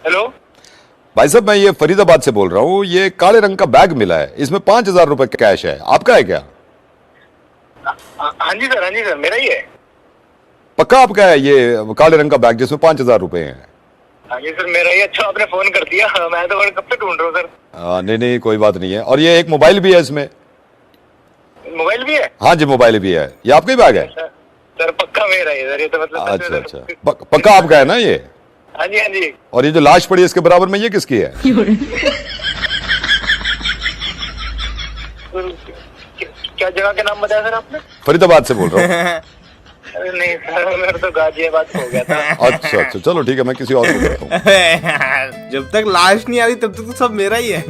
Hello. भाई साहब, मैं ये फरीदाबाद से बोल रहा हूँ। ये काले रंग का बैग मिला है, इसमें 5,000 रुपए कैश है, आपका है क्या? हाँ जी सर, हाँ जी सर, मेरा ही है। पक्का आपका है ये काले रंग का बैग जिसमें 5,000 रुपए हैं? हाँ जी सर, मेरा ही। अच्छा, आपने फोन कर दिया। मैं तो कब से ढूंढ रहा हूँ सर। नहीं नहीं, कोई बात नहीं है। और ये एक मोबाइल भी है इसमें। मोबाइल भी है? हाँ जी, मोबाइल भी है। ये आपका ही बैग है? सर पक्का मेरा ही सर, ये तो मतलब सच अच्छा में अच्छा, सर। पक्का आपका है ना ये? हाँ जी, हाँ जी। और ये जो लाश पड़ी है इसके बराबर में, ये किसकी है? क्या जगह का नाम बताया सर आपने? फरीदाबाद से बोल रहा हूँ। अरे नहीं सर, मेरा तो गाजियाबाद हो गया था। अच्छा अच्छा, चलो ठीक है, मैं किसी और को करता हूँ। जब तक लाश नहीं आ रही तब तक तो सब मेरा ही है।